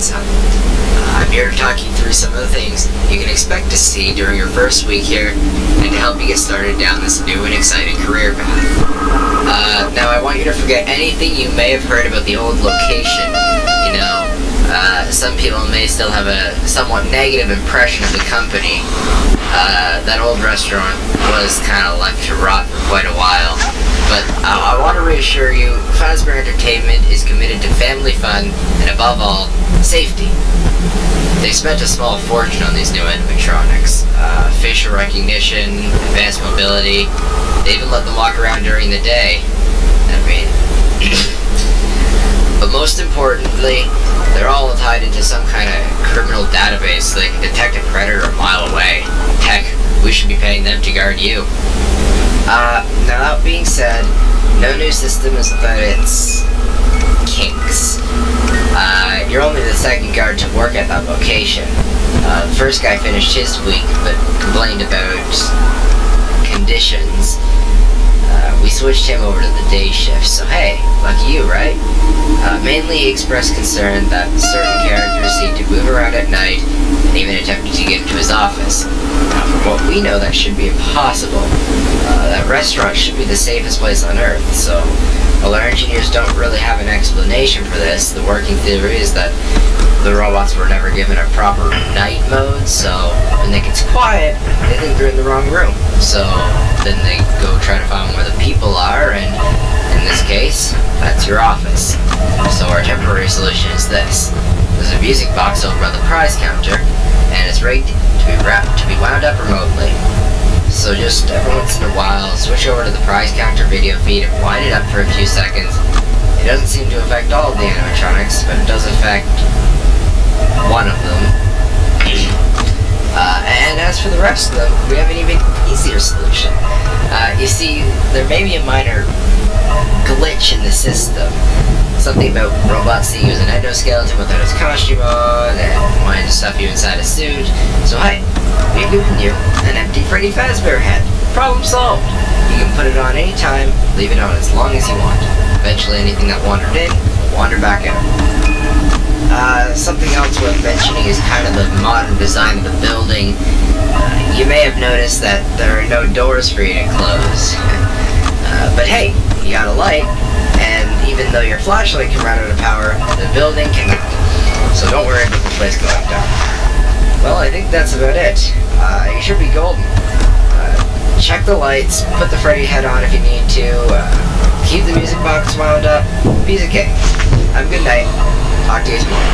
pizza. I'm here to talk you through some of the things you can expect to see during your first week here and to help you get started down this new and exciting career path. Now I want you to forget anything you may have heard about the old location. Some people may still have a somewhat negative impression of the company. That old restaurant was kind of left to rot for quite a while. But I want to reassure you, Fazbear Entertainment is committed to family fun and, above all, safety. They spent a small fortune on these new animatronics. Facial recognition, advanced mobility. They even let them walk around during the day. But most importantly, they're all tied into some kind of criminal database so they can detect a predator a mile away. Heck, we should be paying them to guard you. Now that being said, no new system is without its kinks. You're only the second guard to work at that location. The first guy finished his week, but complained about conditions. We switched him over to the day shift, so hey, lucky you, right? Mainly he expressed concern that certain characters seem to move around at night and even attempted to get into his office. Now, from what we know, that should be impossible. That restaurant should be the safest place on Earth, so while our engineers don't really have an explanation for this, the working theory is that the robots were never given a proper night mode, so when it gets quiet, they think they're in the wrong room. So then they go try to find where the people are, and in this case, that's your office. So our temporary solution is this. There's a music box over by the prize counter, and it's rigged to be wound up remotely. So just every once in a while, switch over to the prize counter video feed and wind it up for a few seconds. It doesn't seem to affect all of the animatronics, but it does affect one of them. And as for the rest of them, we have an even easier solution. You see, there may be a minor glitch in the system. Something about robots seeing you as an endoskeleton without his costume on, and wanting to stuff you inside a suit. So hey, we've given you an empty Freddy Fazbear head. Problem solved. You can put it on any time, leave it on as long as you want. Eventually anything that wandered in will wander back out. Something else worth mentioning is kind of the modern design of the building. You may have noticed that there are no doors for you to close. But hey, you got a light, and even though your flashlight can run out of power, the building cannot. So don't worry about the place going down. Well, I think that's about it. You should be golden. Check the lights, put the Freddy head on if you need to, keep the music box wound up, piece of cake. Have a good night. Talk to you tomorrow.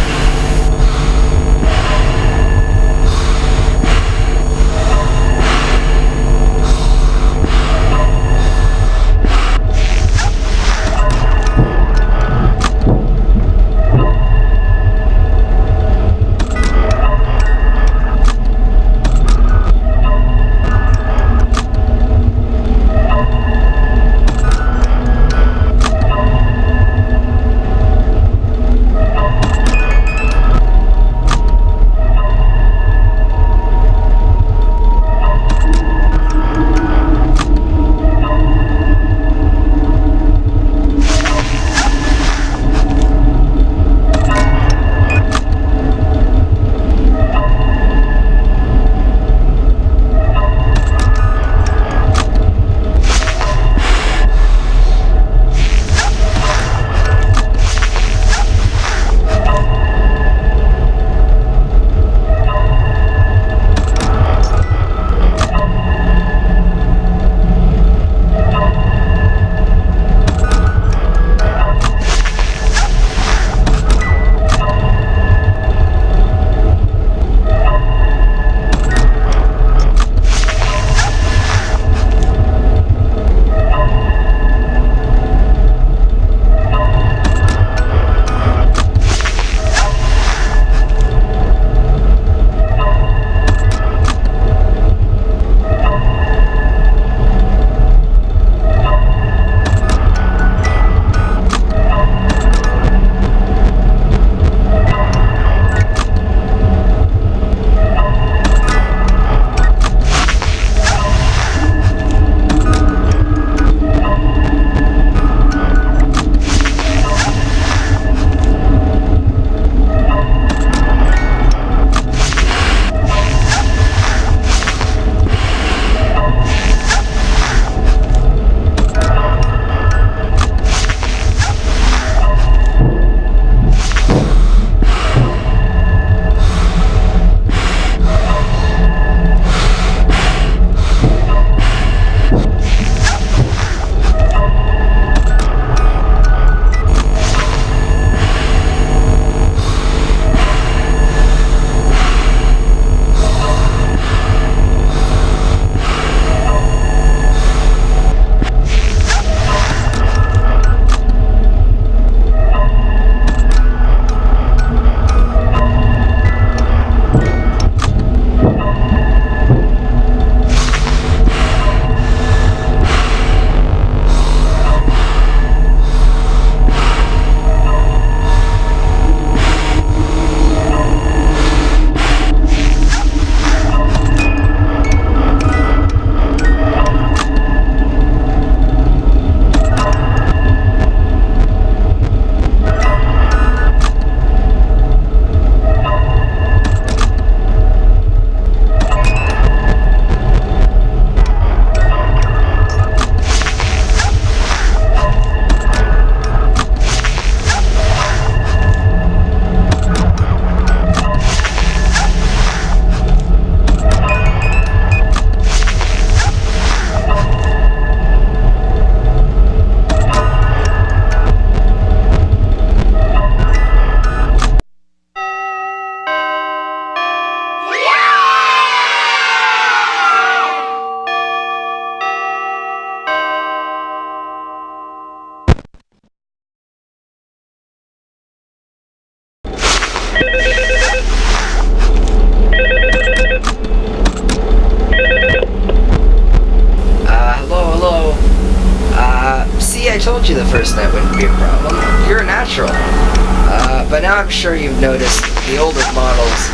notice the older models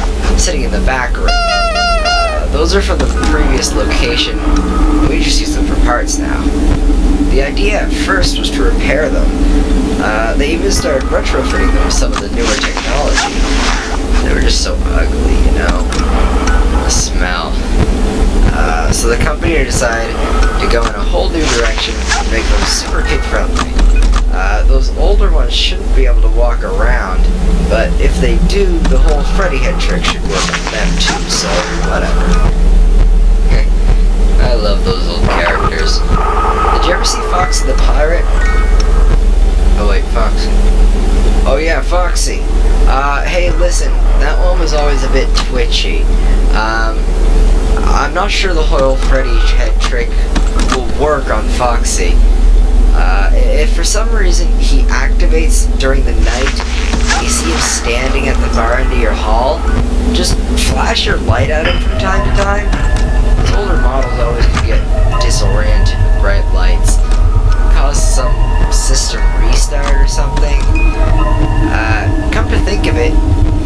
sitting in the back room. Those are from the previous location. We just use them for parts now. The idea at first was to repair them. They even started retrofitting them with some of the newer technology. They were just so ugly, you know? The smell. So the company decided to go in a whole new direction and make them super kid-friendly. Those older ones shouldn't be able to walk around, but if they do, the whole Freddy head trick should work on them too, so whatever. I love those old characters. Did you ever see Foxy the Pirate? Oh wait, Foxy. Oh yeah, Foxy. Hey listen, that one was always a bit twitchy. I'm not sure the whole Freddy head trick will work on Foxy. If for some reason he activates during the night, you see him standing at the far end of your hall, just flash your light at him from time to time. These older models always can get disoriented with bright lights, cause some system restart or something. Come to think of it,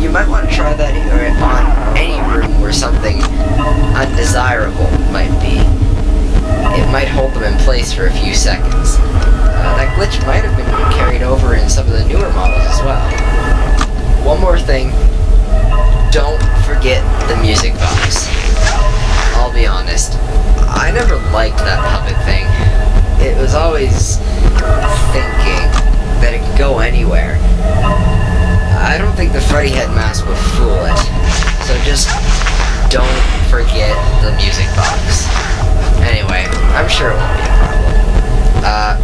you might want to try that on any room where something undesirable might be. It might hold them in place for a few seconds. That glitch might have been carried over in some of the newer models as well. One more thing, don't forget the music box. I'll be honest, I never liked that puppet thing. It was always thinking that it could go anywhere. I don't think the Freddy head mask would fool it, so just don't forget the music box. Anyway, I'm sure it won't be a problem.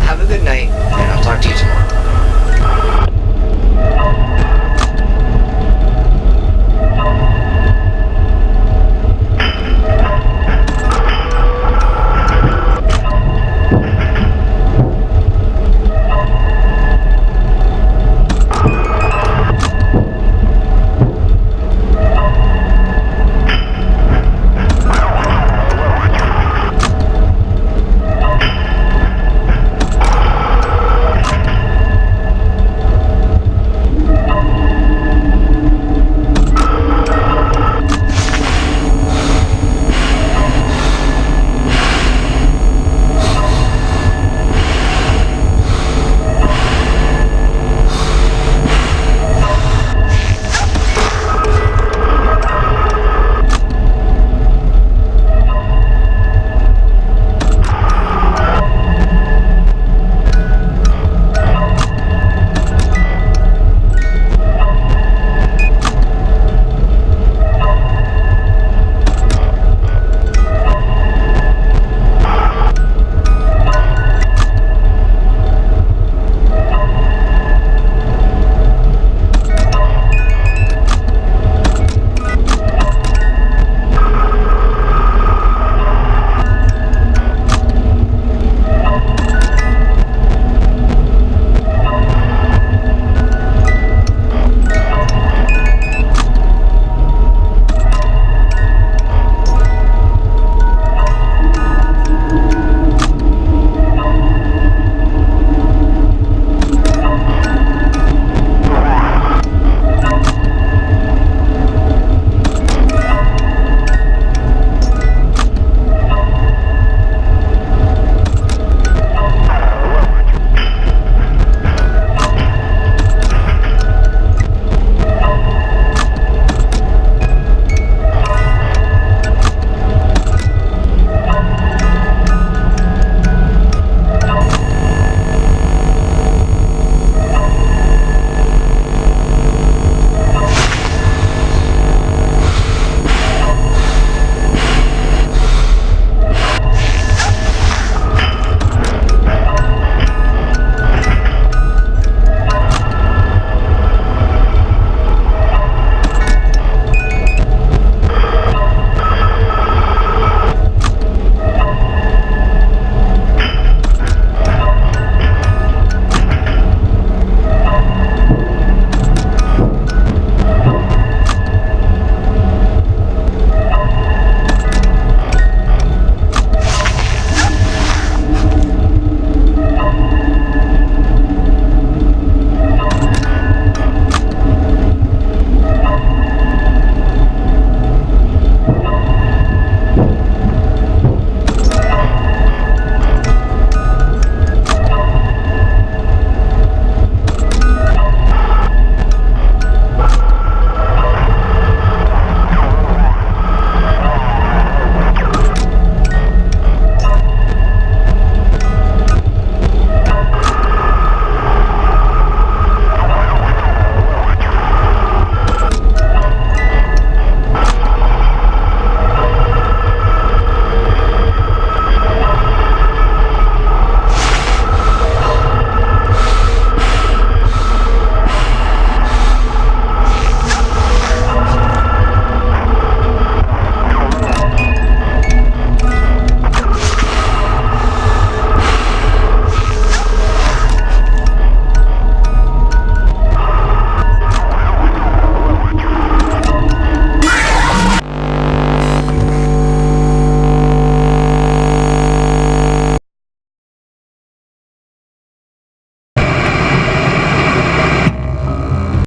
Have a good night, and I'll talk to you tomorrow.